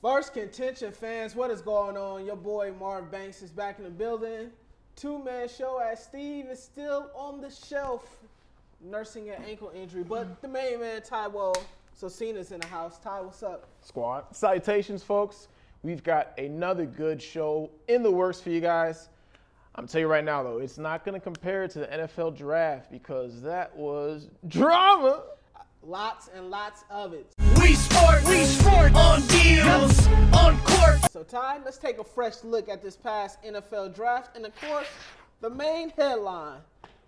First contention fans, what is going on? Your boy Marv Banks is back in the building. Two-man show as Steve is still on the shelf nursing an ankle injury. But the main man, Ty Sosina's in the house. Ty, what's up? Squad. Salutations, folks. We've got another good show in the works for you guys. I'm telling you right now, though, it's not going to compare to the NFL draft because that was drama. Lots and lots of it. We sport on deals, on court. So, Ty, let's take a fresh look at this past NFL draft. And, of course, the main headline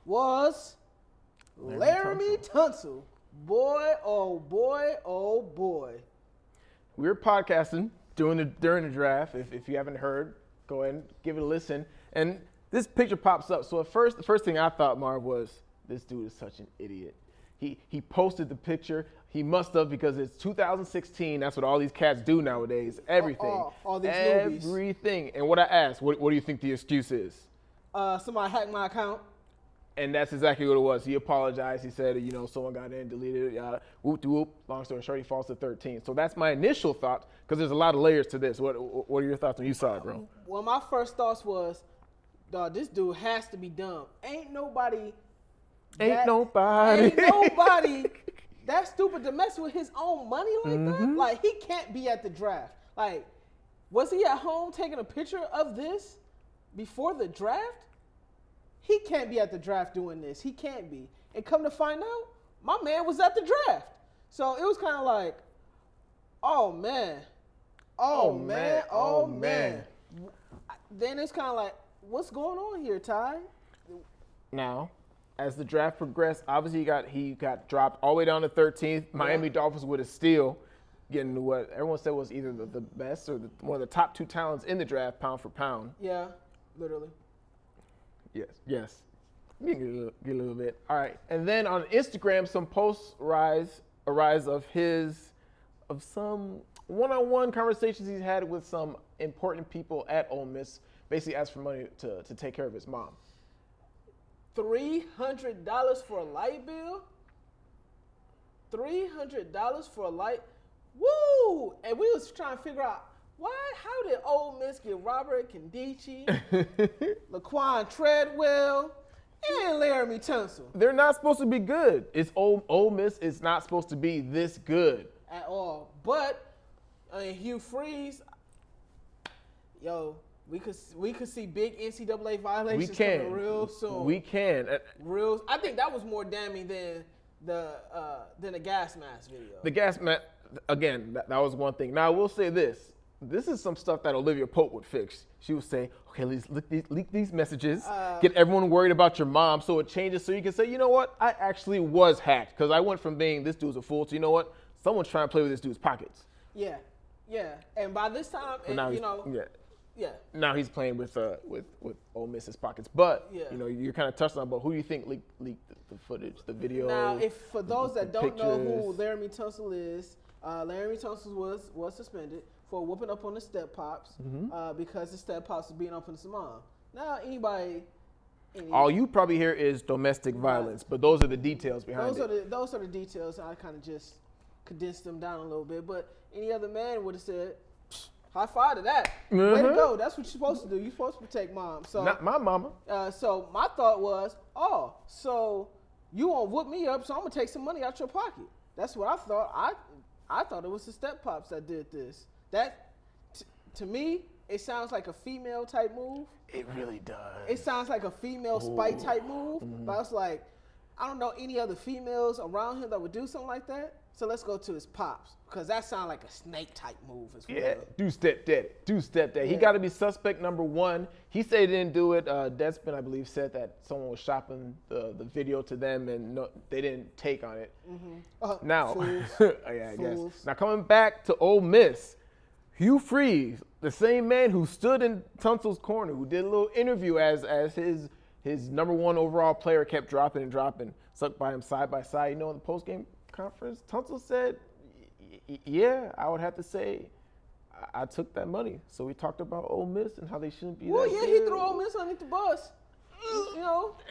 was Laramie Tunsil. Boy, oh boy, oh boy. We were podcasting during the draft. If you haven't heard, go ahead and give it a listen. And this picture pops up. So, at first, the first thing I thought, Marv, was this dude is such an idiot. He posted the picture. He must have because it's 2016. That's what all these cats do nowadays. Everything. All these newbies. Everything. And what I asked, what do you think the excuse is? Somebody hacked my account. And that's exactly what it was. He apologized. He said, someone got in, deleted it, whoop de whoop. Long story short, he falls to 13. So that's my initial thought because there's a lot of layers to this. What are your thoughts when you saw it, bro? Well, my first thoughts was, dog, this dude has to be dumb. Ain't nobody that stupid to mess with his own money like that. Like, he can't be at the draft. Like, was he at home taking a picture of this before the draft? He can't be at the draft doing this. He can't be. And come to find out, my man was at the draft. So it was kind of like, oh man. Then it's kind of like, what's going on here, Ty? Now, as the draft progressed, obviously he got dropped all the way down to 13th. Miami Dolphins with a steal, getting what everyone said was either the best or one of the top two talents in the draft, pound for pound. Yeah, literally. Yes. You can get a little bit. All right. And then on Instagram, some posts arise of some one-on-one conversations he's had with some important people at Ole Miss, basically asked for money to take care of his mom. $300 for a light bill? $300 for a light? Woo! And we was trying to figure out how did Ole Miss get Robert Condici, Laquan Treadwell, and Laramie Tunsil? They're not supposed to be good. Ole Miss is not supposed to be this good at all. But Hugh Freeze, we could see big NCAA violations coming real soon. We can. I think that was more damning than the gas mask video. The gas mask, again, that was one thing. Now I will say this. This is some stuff that Olivia Pope would fix. She would say, okay, let's leak these messages, get everyone worried about your mom so it changes so you can say, you know what, I actually was hacked because I went from being this dude's a fool to, you know what, someone's trying to play with this dude's pockets. Yeah. And by this time, now he's playing with Ole Miss's pockets. But, you're kind of touched on, but who do you think leaked the footage, the video? Now, for those that don't know who Laramie Tunsil is, Laramie Tunsil was suspended for whooping up on the step pops because the step pops was beating up on his mom. Now, all you probably hear is domestic violence, but those are the details behind it. Those are the details. I kind of just condensed them down a little bit. But any other man would have said, high five to that. Way to go. That's what you're supposed to do. You're supposed to protect mom. So not my mama. So my thought was, so you won't whoop me up, so I'm going to take some money out your pocket. That's what I thought. I thought it was the step pops that did this. That, to me, it sounds like a female type move. It really does. It sounds like a female spite type move. But I was like, I don't know any other females around him that would do something like that. So let's go to his pops because that sounds like a snake type move as well. Yeah, do step daddy. Yeah. He got to be suspect number one. He said he didn't do it. Deadspin, I believe, said that someone was shopping the video to them and they didn't take on it. Now, I guess. Now coming back to Ole Miss, Hugh Freeze, the same man who stood in Tunsil's corner, who did a little interview as his number one overall player kept dropping, stuck by him side by side. In the post-game conference, Tunsil said, yeah, I would have to say I took that money. So we talked about Ole Miss and how they shouldn't be that good. He threw Ole Miss underneath the bus.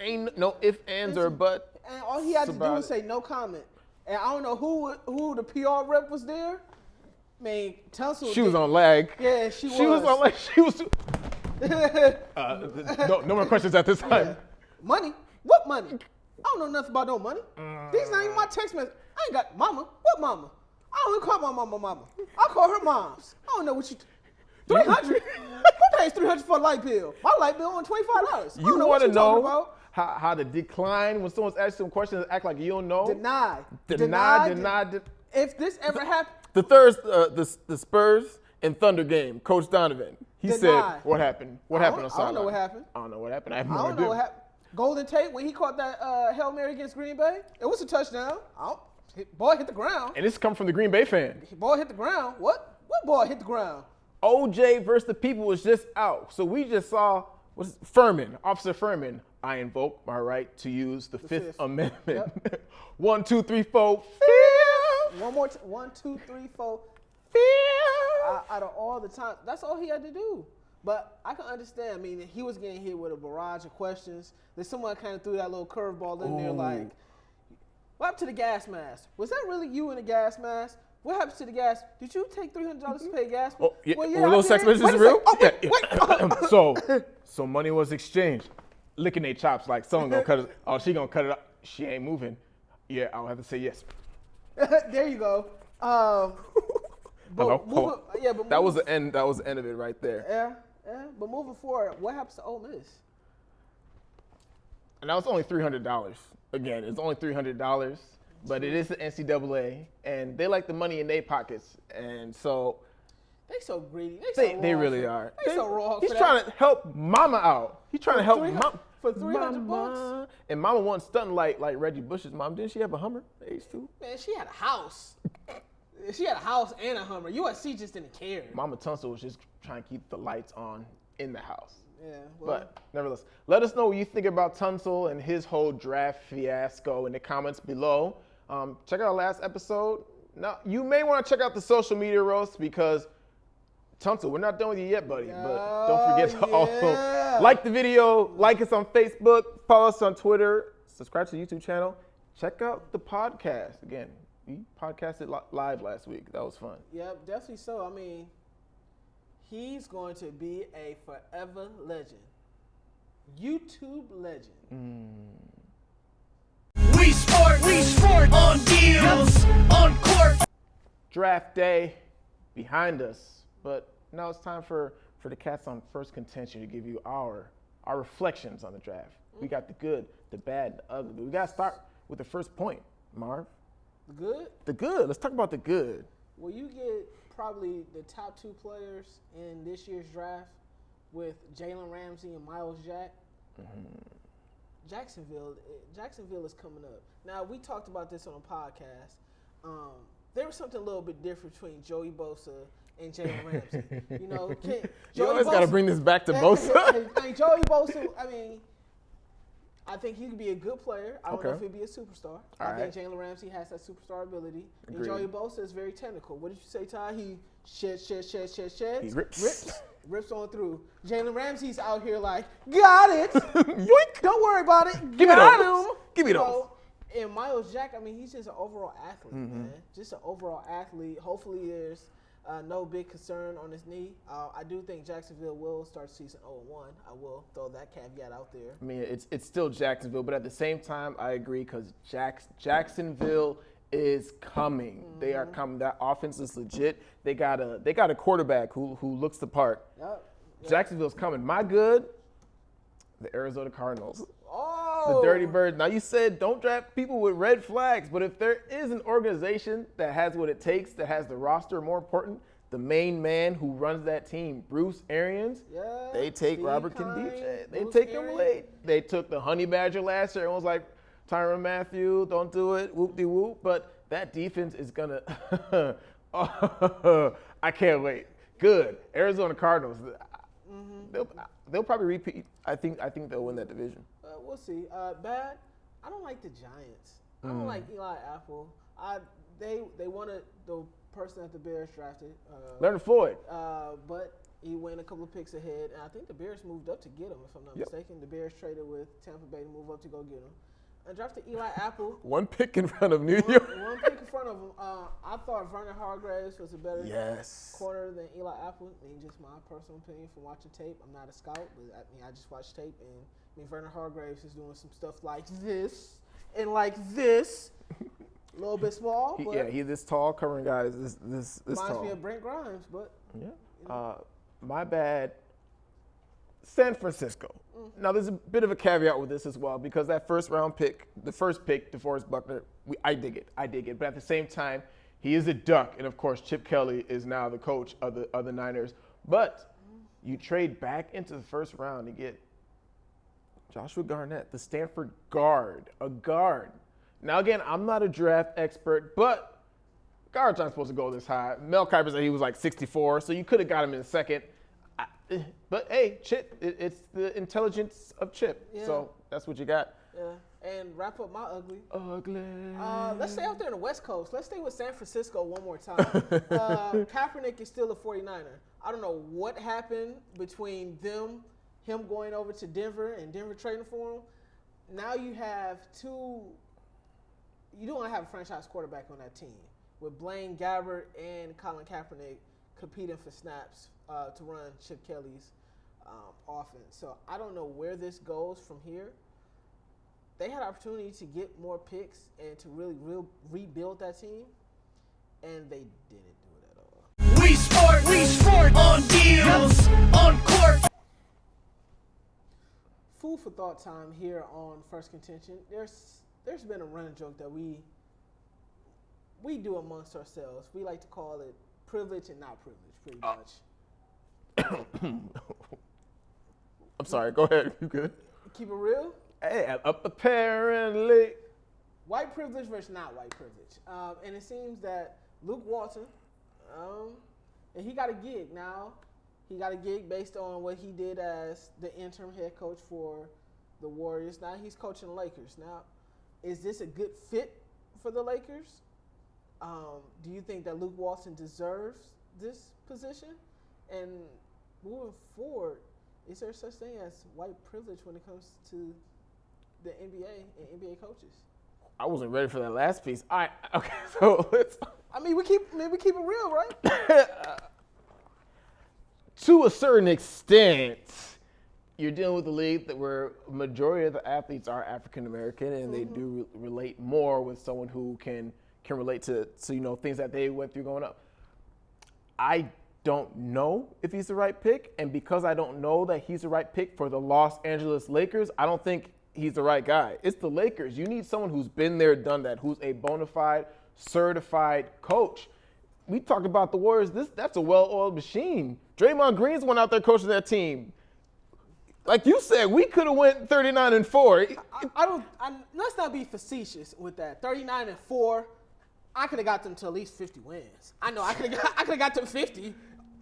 Ain't no ifs, ands, or buts. And all he had to do was say no comment. And I don't know who the PR rep was there, Man, Tunsil. She was on lag. Yeah, she was. She was on lag. She was. No more questions at this time. Yeah. Money? What money? I don't know nothing about no money. These not even my text message. I ain't got mama. What mama? I don't even call my mama. I call her moms. I don't know what you. 300? Who pays 300 for a light bill? My light bill on $25. You want to know how to decline when someone's asking some questions and act like you don't know? Deny. If this ever happened. The Spurs and Thunder game, Coach Donovan. He Deny. said, "What happened? What happened on I don't sideline?" know what happened. I don't know what happened. I have no I don't idea. know what happened. Golden Tate, when he caught that Hail Mary against Green Bay, it was a touchdown. Ball hit the ground. And this come from the Green Bay fan. Ball hit the ground. What ball hit the ground? OJ versus the people was just out. So we just saw Officer Furman. I invoke my right to use the Fifth Amendment. Yep. 1, 2, 3, 4. One more. 1, 2, 3, 4. Out of all the time, that's all he had to do. But I can understand. I mean, he was getting hit with a barrage of questions. Then someone kind of threw that little curveball in there, like, "What happened to the gas mask? Was that really you in the gas mask? What happened to the gas? Did you take $300 to pay gas?" Oh, yeah. Well, yeah, Were those text messages real? Wait. So money was exchanged. Licking their chops like someone gonna cut it. Oh, she gonna cut it up. She ain't moving. Yeah, I'll have to say yes. There you go. That was the end. That was the end of it right there. Yeah. But moving forward, what happens to Ole Miss? And that was only $300. Again, it's only $300, but it is the NCAA, and they like the money in their pockets, and so they so greedy. They really are. They so raw. He's trying to help Mama out. He's trying to help Mama for $300. And Mama wasn't stunting like Reggie Bush's mom. Didn't she have a Hummer at age 2? Man, she had a house. She had a house and a Hummer. USC just didn't care. Mama Tunsil was just trying to keep the lights on in the house. Yeah, but nevertheless, let us know what you think about Tunsil and his whole draft fiasco in the comments below. Check out our last episode. Now, you may want to check out the social media roast because Tunsil, we're not done with you yet, buddy. But don't forget to also like the video, like us on Facebook, follow us on Twitter, subscribe to the YouTube channel. Check out the podcast. Again, we podcasted live last week. That was fun. Yep, definitely so. I mean, he's going to be a forever legend. YouTube legend. We sport on deals, on court. Draft day behind us, but now it's time for the Cats on First Contention to give you our reflections on the draft. We got the good, the bad, the ugly. We got to start with the first point, Marv. The good? The good. Let's talk about the good. Well, you get probably the top 2 players in this year's draft with Jalen Ramsey and Miles Jack. Jacksonville is coming up. Now, we talked about this on a podcast. There was something a little bit different between Joey Bosa and Jalen Ramsey. You know, you always got to bring this back to Bosa. I mean, Joey Bosa, I think he could be a good player. I don't know if he'd be a superstar. I think Jalen Ramsey has that superstar ability. And Joey Bosa is very technical. What did you say, Ty? He sheds. He rips on through. Jalen Ramsey's out here like, got it. Yoink. Don't worry about it. Give me those. Give me those. And Miles Jack, he's just an overall athlete, man. Just an overall athlete. Hopefully there's no big concern on his knee. I do think Jacksonville will start season 0-1. I will throw that caveat out there. I mean, it's still Jacksonville, but at the same time, I agree because Jacksonville is coming. They are coming. That offense is legit. They got a quarterback who looks the part. Yep. Jacksonville's coming. My good, the Arizona Cardinals. Oh. The Dirty Birds. Now, you said don't draft people with red flags, but if there is an organization that has what it takes, that has the roster, more important, the main man who runs that team, Bruce Arians, they take Robert Kindiche. They take him late. They took the Honey Badger last year. Everyone was like, Tyrann Mathieu, don't do it, whoop-de-whoop. But that defense is going to I can't wait. Good. Arizona Cardinals. They'll probably repeat. I think they'll win that division. We'll see. Bad. I don't like the Giants. I don't like Eli Apple. They wanted the person that the Bears drafted. Leonard Floyd. But he went a couple of picks ahead, and I think the Bears moved up to get him, if I'm not mistaken. The Bears traded with Tampa Bay to move up to go get him. I drafted Eli Apple. One pick in front of New York. One pick in front of him. I thought Vernon Hargreaves was a better corner than Eli Apple. I mean, just my personal opinion from watching tape. I'm not a scout, but I just watched tape, and Vernon Hargreaves is doing some stuff like this and like this. A little bit small, but he's this tall, covering guys. This reminds tall. me of Brent Grimes, but My bad. San Francisco. Now, there's a bit of a caveat with this as well, because that first round pick, the first pick, DeForest Buckner, I dig it. But at the same time, he is a Duck, and of course, Chip Kelly is now the coach of the Niners. But you trade back into the first round to get Joshua Garnett, the Stanford guard, a guard. Now, again, I'm not a draft expert, but guards aren't supposed to go this high. Mel Kiper said he was like 64, so you could have got him in a second. But hey, Chip, it's the intelligence of Chip. Yeah. So that's what you got. yeah. And wrap up my ugly. Ugly. Let's stay out there in the West Coast. Let's stay with San Francisco one more time. Kaepernick is still a 49er. I don't know what happened between him going over to Denver and Denver trading for him. Now you have you don't have a franchise quarterback on that team with Blaine Gabbert and Colin Kaepernick competing for snaps to run Chip Kelly's offense. So I don't know where this goes from here. They had opportunity to get more picks and to really rebuild that team, and they didn't do it at all. We sport on deals, on court. Food for thought time here on First Contention. There's been a running joke that we do amongst ourselves. We like to call it privilege and not privilege, pretty much. I'm sorry. Go ahead. You good? Keep it real. Hey, apparently. White privilege versus not white privilege. And it seems that Luke Walton, and he got a gig now. He got a gig based on what he did as the interim head coach for the Warriors. Now he's coaching the Lakers. Now, is this a good fit for the Lakers? Do you think that Luke Walton deserves this position? And moving forward, is there such thing as white privilege when it comes to the NBA and NBA coaches? I wasn't ready for that last piece. All right. Okay. So let's. I mean, we keep it real, right? To a certain extent, you're dealing with a league where a majority of the athletes are African American, and they do relate more with someone who can relate to things that they went through growing up. I don't know if he's the right pick, and because I don't know that he's the right pick for the Los Angeles Lakers, I don't think he's the right guy. It's the Lakers. You need someone who's been there, done that, who's a bona fide, certified coach. We talked about the Warriors. That's a well-oiled machine. Draymond Green's one out there coaching that team. Like you said, we could have went 39-4. Let's not be facetious with that. 39-4. I could have got them to at least 50 wins. I know I could have got them 50.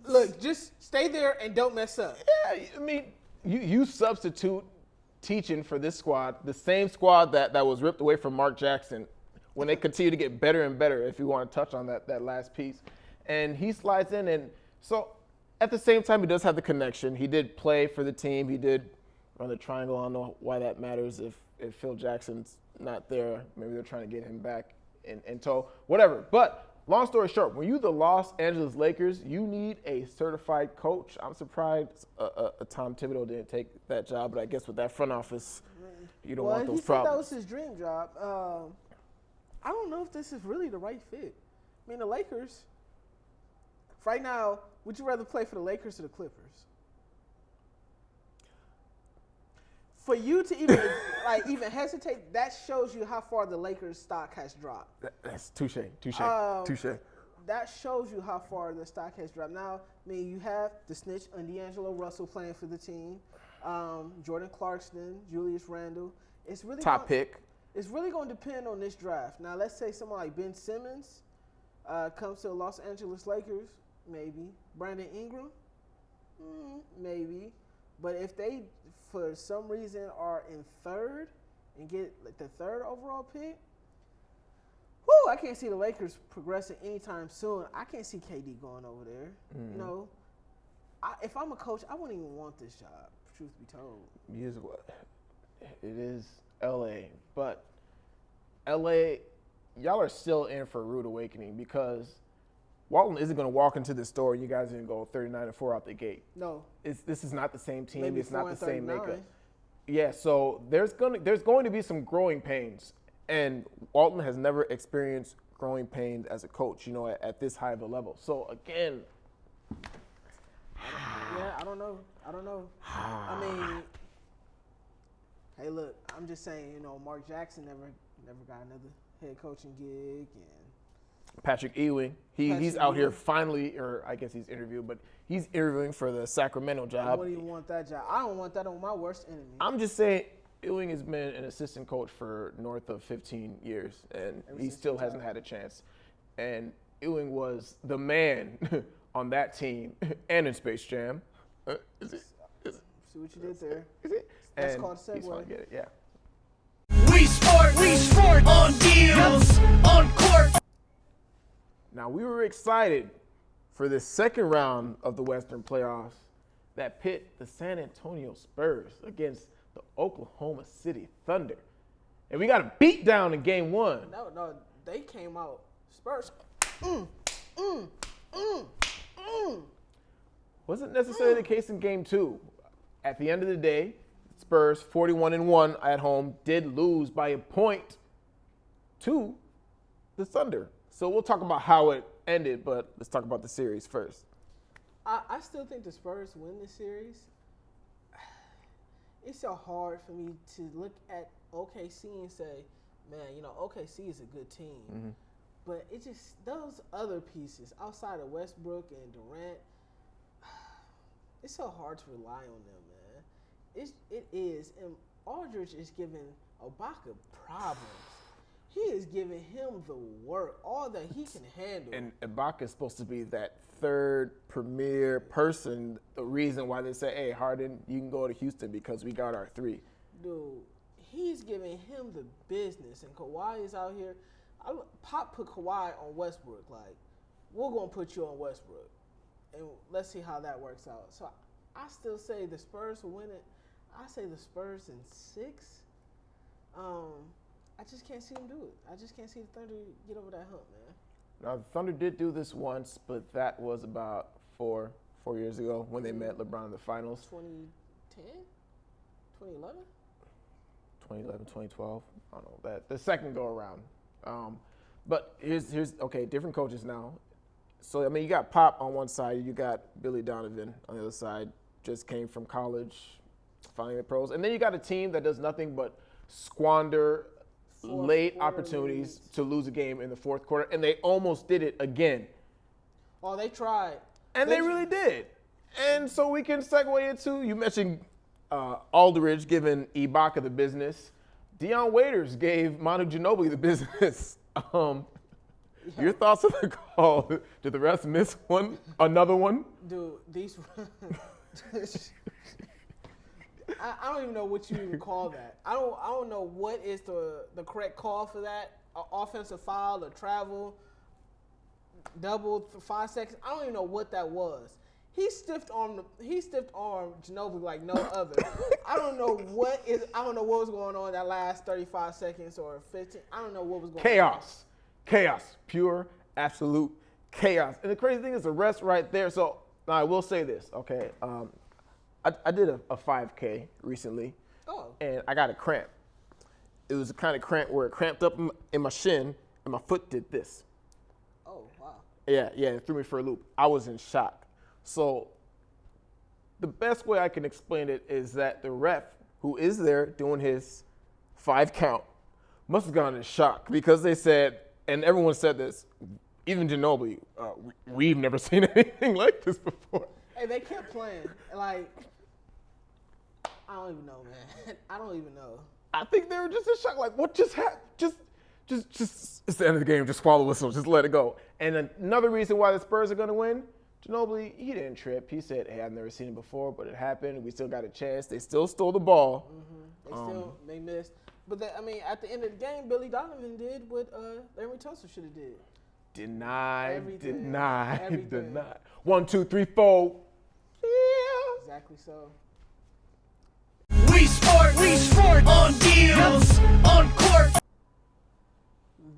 Look, just stay there and don't mess up. Yeah, I mean, you substitute teaching for this squad, the same squad that was ripped away from Mark Jackson, when they continue to get better and better, if you want to touch on that last piece. And he slides in, and so at the same time, he does have the connection. He did play for the team. He did run the triangle. I don't know why that matters if Phil Jackson's not there. Maybe they're trying to get him back in tow, whatever. But long story short, when you're the Los Angeles Lakers, you need a certified coach. I'm surprised Tom Thibodeau didn't take that job, but I guess with that front office, you don't want those problems. That was his dream job. I don't know if this is really the right fit. I mean, the Lakers, right now, would you rather play for the Lakers or the Clippers? For you to even hesitate, that shows you how far the Lakers stock has dropped. That's touche. That shows you how far the stock has dropped. Now, I mean, you have the snitch and D'Angelo Russell playing for the team, Jordan Clarkson, Julius Randle. It's really pick. It's really going to depend on this draft. Now, let's say someone like Ben Simmons comes to the Los Angeles Lakers, maybe. Brandon Ingram, maybe. But if they, for some reason, are in third and get like the third overall pick, I can't see the Lakers progressing anytime soon. I can't see KD going over there. You know, if I'm a coach, I wouldn't even want this job, truth be told. Here's what it is. LA, but LA, y'all are still in for a rude awakening because Walton isn't going to walk into the store and you guys didn't go 39-4 out the gate. No. This is not the same team. Maybe It's not the same 4-39. makeup. Yeah, so there's going to be some growing pains, and Walton has never experienced growing pains as a coach, at this high of a level. So again, yeah, I don't know. I mean, hey, look, I'm just saying, Mark Jackson never got another head coaching gig, and Patrick Ewing, he's out here finally, or I guess he's interviewed, but he's interviewing for the Sacramento job. I wouldn't even want that job. I don't want that on my worst enemy. I'm just saying, Ewing has been an assistant coach for north of 15 years, and he still hasn't had a chance. And Ewing was the man on that team and in Space Jam. See what you did there. Is it? That's And called a segue. he's fine, get it, yeah. We sport on deals, on court. Now, we were excited for the second round of the Western playoffs that pit the San Antonio Spurs against the Oklahoma City Thunder. And we got a beat down in game one. No, they came out. Spurs. Wasn't necessarily the case in game two. At the end of the day, Spurs 41-1 at home did lose by a point to the Thunder. So we'll talk about how it ended, but let's talk about the series first. I still think the Spurs win this series. It's so hard for me to look at OKC and say, man, OKC is a good team. Mm-hmm. But it just, those other pieces outside of Westbrook and Durant, it's so hard to rely on them, man. It is. And Aldridge is giving Ibaka problems. He is giving him the work, all that he can handle. And Ibaka is supposed to be that third premier person, the reason why they say, hey, Harden, you can go to Houston because we got our three. Dude, he's giving him the business. And Kawhi is out here. Pop put Kawhi on Westbrook. Like, we're going to put you on Westbrook. And let's see how that works out. So I still say the Spurs will win it. I say the Spurs in 6. I just can't see them do it. I just can't see the Thunder get over that hump, man. Now, the Thunder did do this once, but that was about four years ago when they met LeBron in the finals. 2010? 2011? 2011, 2012. I don't know that. The second go around. But here's okay, different coaches now. So, I mean, you got Pop on one side. You got Billy Donovan on the other side. Just came from college, finally the pros. And then you got a team that does nothing but squander late opportunities to lose a game in the fourth quarter. And they almost did it again. Oh, they tried. And they really did. And so we can segue into, you mentioned Aldridge giving Ibaka the business. Deion Waiters gave Manu Ginobili the business. Your thoughts on the call? Did the refs miss another one? Dude, these I don't even know what you even call that. I don't know what is the correct call for that. Offensive foul, a travel, double 5 seconds. I don't even know what that was. He stiffed armed Ginobili like no other. I don't know what was going on that last 35 seconds or 15. I don't know what was going on. Chaos. Pure, absolute chaos. And the crazy thing is the rest right there. So now I will say this, okay? I did a 5K recently, and I got a cramp. It was the kind of cramp where it cramped up in my shin, and my foot did this. Oh, wow. Yeah, it threw me for a loop. I was in shock. So the best way I can explain it is that the ref who is there doing his 5 count must have gone in shock because they said, and everyone said this, even Ginobili, we've never seen anything like this before. Hey, they kept playing. Like, I don't even know, man. I don't even know. I think they were just in shock. Like, what just happened? Just, it's the end of the game. Just swallow the whistle. Just let it go. And another reason why the Spurs are going to win, Ginobili, he didn't trip. He said, hey, I've never seen it before, but it happened. We still got a chance. They still stole the ball. Mm-hmm. They missed. But, at the end of the game, Billy Donovan did what Larry Tunsil should have did. Deny. 1, 2, 3, 4. Yeah. Exactly so. We sport We sport on deals, on court.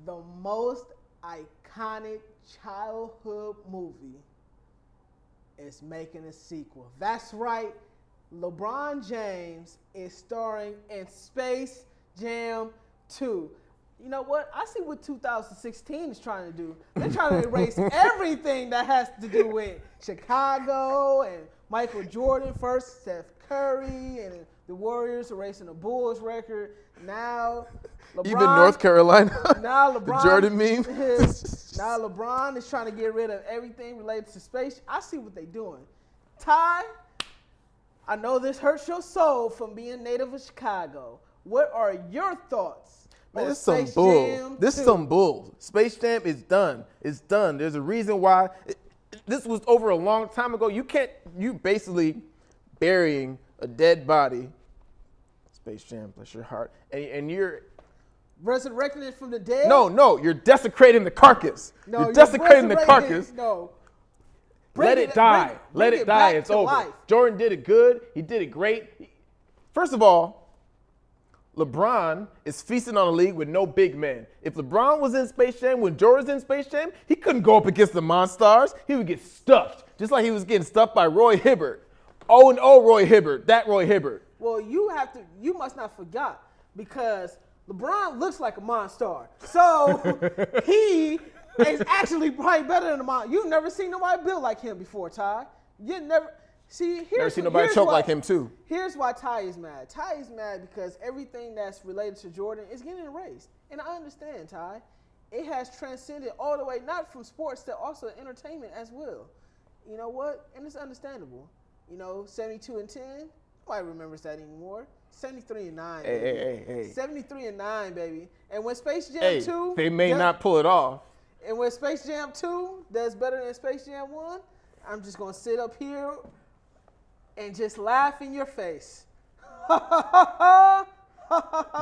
The most iconic childhood movie is making a sequel. That's right. LeBron James is starring in Space Jam 2. You know what? I see what 2016 is trying to do. They're trying to erase everything that has to do with Chicago and Michael Jordan first, Steph Curry, and the Warriors erasing the Bulls record. Now, LeBron, Even North Carolina. Now LeBron, the Jordan meme. Now LeBron is trying to get rid of everything related to space. I see what they're doing. Ty, I know this hurts your soul from being native of Chicago. What are your thoughts? Man, this is some bull. This is some bull. Space Jam is done. It's done. There's a reason why. This was over a long time ago. You basically burying a dead body. Space Jam, bless your heart. And you're resurrecting it from the dead? No, you're desecrating the carcass. No, you're desecrating the carcass. No. Let it die. Let it die. It's over. Life. Jordan did it good. He did it great. First of all, LeBron is feasting on a league with no big men. If LeBron was in Space Jam, when Jordan was in Space Jam, he couldn't go up against the Monstars. He would get stuffed, just like he was getting stuffed by Roy Hibbert. Oh, Roy Hibbert, that Roy Hibbert. Well, you must not forget, because LeBron looks like a Monstar. So he is actually probably better than a Monstar. You've never seen nobody built like him before, Ty. You never seen nobody choke like him too. Here's why Ty is mad. Ty is mad because everything that's related to Jordan is getting erased. And I understand, Ty. It has transcended all the way, not from sports to also entertainment as well. You know what? And it's understandable. 72 and 10. Nobody remembers that anymore. 73 and 9. Hey. 73 and 9, baby. And when Space Jam 2, they may not pull it off. And when Space Jam 2 does better than Space Jam 1, I'm just gonna sit up here and just laugh in your face.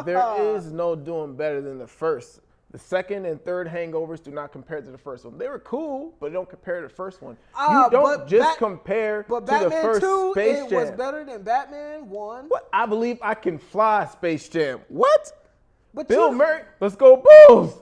There is no doing better than the first. The second and third hangovers do not compare to the first one. They were cool, but they don't compare to the first one. You don't just compare to the first 2, Space Jam. It was better than Batman 1. What? I Believe I Can Fly, Space Jam. What? But Bill Murray, let's go Bulls.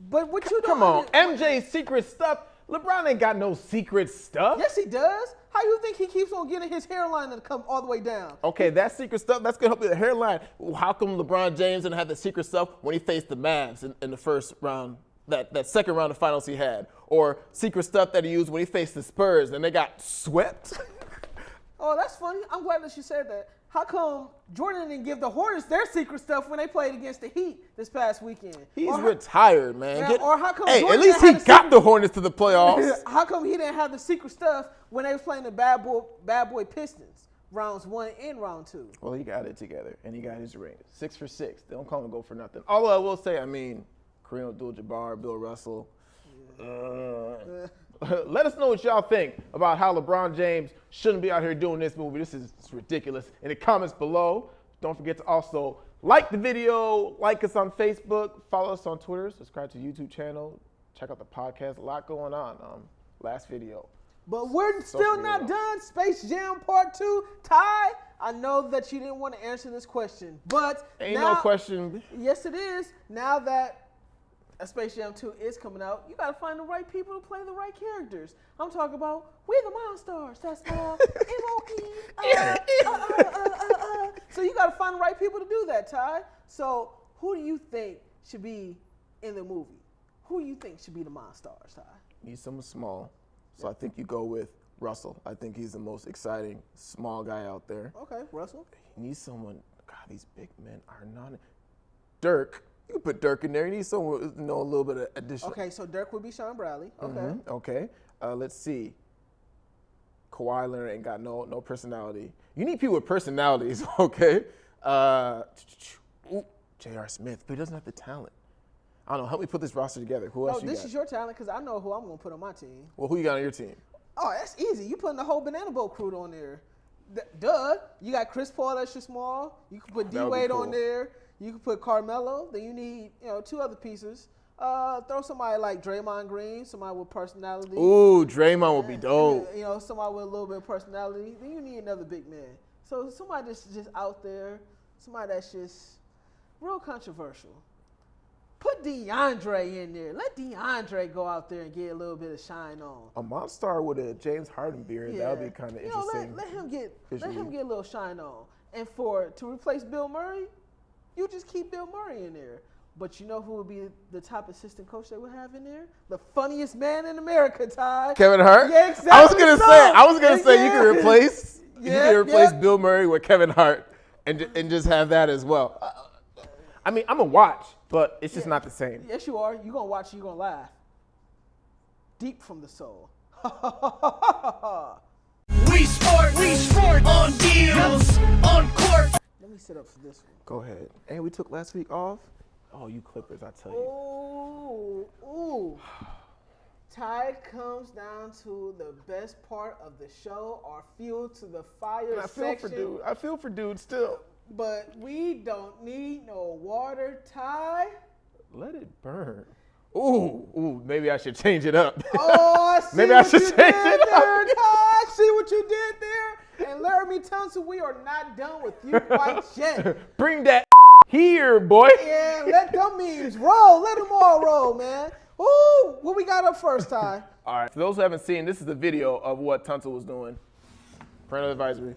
But what you doing? Come on, MJ's secret stuff. LeBron ain't got no secret stuff. Yes, he does. How you think he keeps on getting his hairline to come all the way down? Okay, that secret stuff, that's going to help with the hairline. How come LeBron James didn't have the secret stuff when he faced the Mavs in the first round, that second round of finals he had? Or secret stuff that he used when he faced the Spurs and they got swept? Oh, that's funny. I'm glad that you said that. How come Jordan didn't give the Hornets their secret stuff when they played against the Heat this past weekend? He's retired, man. Or how come at least he got the Hornets to the playoffs. How come he didn't have the secret stuff when they was playing the bad boy Pistons, rounds 1 and round 2? Well, he got it together, and he got his ring. 6 for 6. They don't call him go for nothing. Although I will say, Kareem Abdul-Jabbar, Bill Russell. Let us know what y'all think about how LeBron James shouldn't be out here doing this movie. This is ridiculous. In the comments below, don't forget to also like the video, like us on Facebook, follow us on Twitter, subscribe to the YouTube channel, check out the podcast. A lot going on. Last video. But we're still not done. Space Jam Part 2. Ty, I know that you didn't want to answer this question, but ain't no question. Yes, it is. Now that a Space Jam 2 is coming out, you got to find the right people to play the right characters. I'm talking about we're the Monstars. That's M-O-E. So you got to find the right people to do that, Ty. So who do you think should be in the movie? Who do you think should be the Monstars, Ty? Need someone small. So I think you go with Russell. I think he's the most exciting small guy out there. Okay, Russell. You need someone. God, these big men are not. Dirk. You can put Dirk in there. You need someone with a little bit of addition. Okay, so Dirk would be Sean Bradley. Okay. Mm-hmm. Okay. Let's see. Kawhi Leonard ain't got no personality. You need people with personalities, okay? J.R. Smith, but he doesn't have the talent. I don't know. Help me put this roster together. Who else you got? This is your talent because I know who I'm going to put on my team. Well, who you got on your team? Oh, that's easy. You putting the whole Banana Boat crew on there. Duh. You got Chris Paul, that's your small. You can put D-Wade on there. You can put Carmelo. Then you need, 2 other pieces. Throw somebody like Draymond Green, somebody with personality. Ooh, Draymond would be dope. Somebody with a little bit of personality. Then you need another big man. So somebody that's just out there, somebody that's just real controversial. Put DeAndre in there. Let DeAndre go out there and get a little bit of shine on. A Monster with a James Harden beard, that would be kind of interesting. Let him get a little shine on. And to replace Bill Murray, you just keep Bill Murray in there. But you know who would be the top assistant coach they would have in there? The funniest man in America, Ty. Kevin Hart? Yeah, exactly. I was gonna say you can replace Bill Murray with Kevin Hart and just have that as well. I mean, I'm gonna watch, but it's just not the same. Yes, you are. You're gonna watch, you're gonna laugh. Deep from the soul. We sport on deals, on court. Let me sit up for this one. Go ahead. And we took last week off. Oh, you Clippers, I tell you. Ooh. Ty comes down to the best part of the show, our fuel to the fire section. I feel for dude still. But we don't need no water, Ty. Let it burn. Ooh, maybe I should change it up. Oh, I see maybe what I should you change did it up. there, Ty. I see what you did there. And Laramie Tunsil, we are not done with you quite yet. Bring that here, boy. Yeah, let them memes roll. Let them all roll, man. Ooh, what we got up first, Ty? All right, for those who haven't seen, this is the video of what Tunsil was doing. Parental advisory.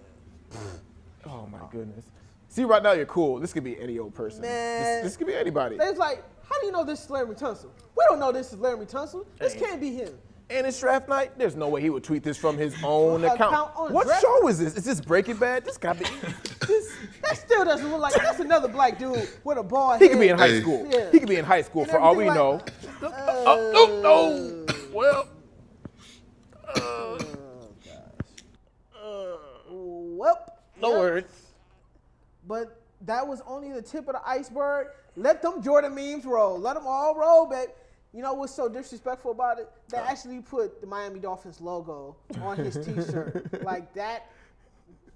Oh, my goodness. See, right now you're cool. This could be any old person. Man. This could be anybody. They was like, how do you know this is Laramie Tunsil? We don't know this is Laramie Tunsil. This can't be him. And it's draft night. There's no way he would tweet this from his own account. On What draft show is this? Is this Breaking Bad? This got to be. That still doesn't look like that's another black dude with a bald head. He could be in high school. Yeah. He could be in high school And for all we everything know. Well. No words. But that was only the tip of the iceberg. Let them Jordan memes roll. Let them all roll, babe. You know what's so disrespectful about it? They actually put the Miami Dolphins logo on his T-shirt. Like that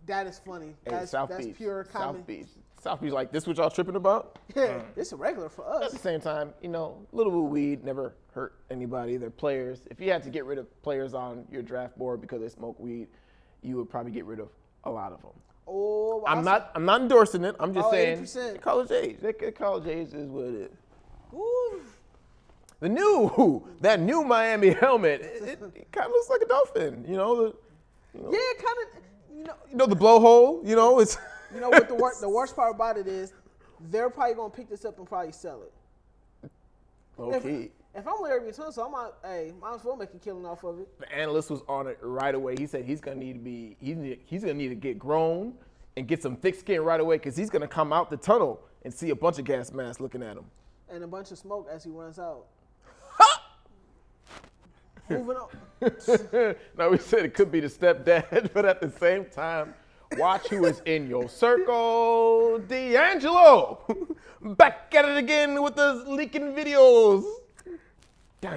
is funny. Hey, That's pure comedy. South Beach, like this what y'all tripping about? Yeah, it's a regular for us. At the same time, a little bit of weed never hurt anybody. They're players. If you had to get rid of players on your draft board because they smoke weed, you would probably get rid of a lot of them. Oh, I'm not endorsing it. I'm just saying 80%. college age. College age is what it is. Ooh. That new Miami helmet, it kind of looks like a dolphin. Yeah, kind of. The blowhole. It's. You know what the worst part about it is? They're probably gonna pick this up and probably sell it. Okay. If I'm Larry Tunsil, might as well make a killing off of it. The analyst was on it right away. He said he's gonna need to get grown and get some thick skin right away because he's gonna come out the tunnel and see a bunch of gas masks looking at him. And a bunch of smoke as he runs out. Moving on. Now we said it could be the stepdad, but at the same time, watch who is in your circle. D'Angelo, back at it again with those leaking videos.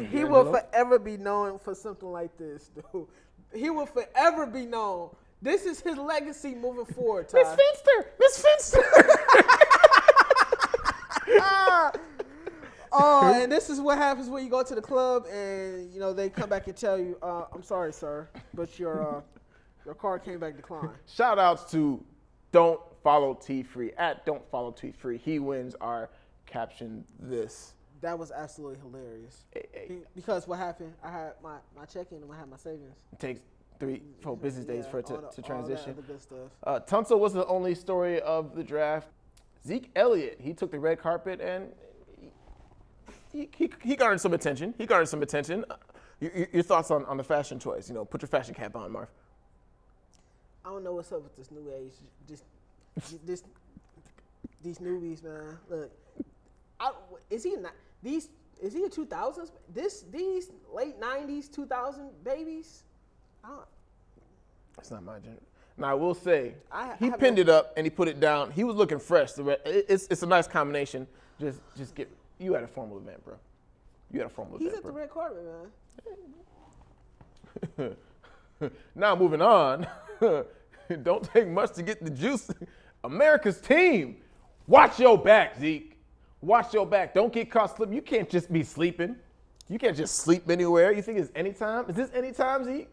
He will forever be known for something like this, dude. He will forever be known. This is his legacy moving forward, Ty. Miss Finster. Oh, and this is what happens when you go to the club and they come back and tell you, "I'm sorry, sir, but your card came back declined." Shout outs to Don't Follow T Free at Don't Follow T Free. He wins our caption this. That was absolutely hilarious. Hey. Because what happened? I had my checking and I had my savings. It takes 3-4 business days for it to transition. All that good stuff. Tunsil was the only story of the draft. Zeke Elliott, he took the red carpet and he garnered some attention. Your thoughts on the fashion choice? Put your fashion cap on, Marv. I don't know what's up with this new age. These newbies, man. Look, is he a 2000s? These late 90s, 2000 babies? That's not my gender. Now I will say he pinned it up and he put it down. He was looking fresh. It's a nice combination. Just get you at a formal event, bro. You at a formal event. He's at the red carpet, man. Now moving on. Don't take much to get the juice. America's team. Watch your back, Zeke. Watch your back. Don't get caught slipping. You can't just be sleeping. You can't just sleep anywhere. You think it's anytime? Is this anytime, Zeke?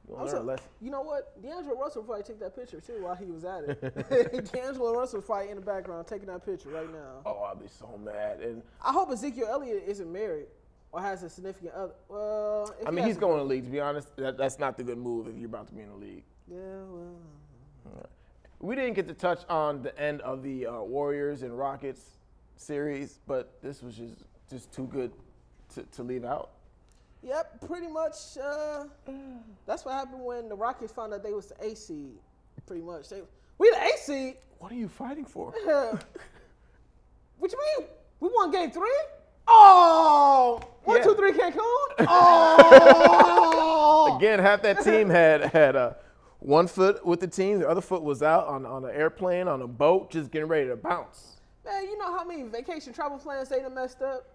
You learn a lesson. You know what? D'Angelo Russell probably take that picture too while he was at it. D'Angelo Russell's probably in the background taking that picture right now. Oh, I'll be so mad. And I hope Ezekiel Elliott isn't married or has a significant other. Well, if I mean, he's going to the league. To be honest, that's not the good move if you're about to be in the league. Yeah, well. We didn't get to touch on the end of the Warriors and Rockets series, but this was just too good to leave out. Yep, pretty much. That's what happened when the Rockets found out they was the A seed. Pretty much, we the A seed. What are you fighting for? What you mean? We won Game 3? Oh, 1, 2, 3 Cancun. Oh, again, half that team had one foot with the team, the other foot was out on an airplane, on a boat, just getting ready to bounce. Man, you know how many vacation travel plans they done messed up?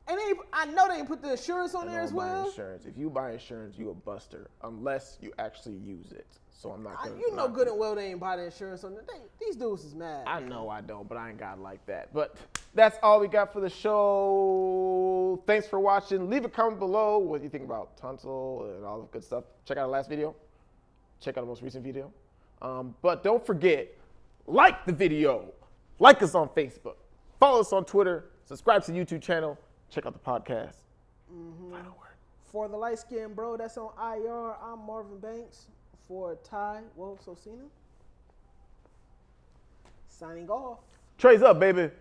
And I know they didn't put the insurance on there as well. Insurance. If you buy insurance, you a buster, unless you actually use it. So I'm not going to. You know good and well they ain't buy the insurance on it. These dudes is mad. I know I don't, but I ain't got it like that. But that's all we got for the show. Thanks for watching. Leave a comment below what you think about Tunsil and all the good stuff. Check out the last video. Check out the most recent video. But don't forget, like the video. Like us on Facebook. Follow us on Twitter. Subscribe to the YouTube channel. Check out the podcast. Final word. For the light skinned bro that's on IR, I'm Marvin Banks. For Ty Sosina, signing off. Trey's up, baby.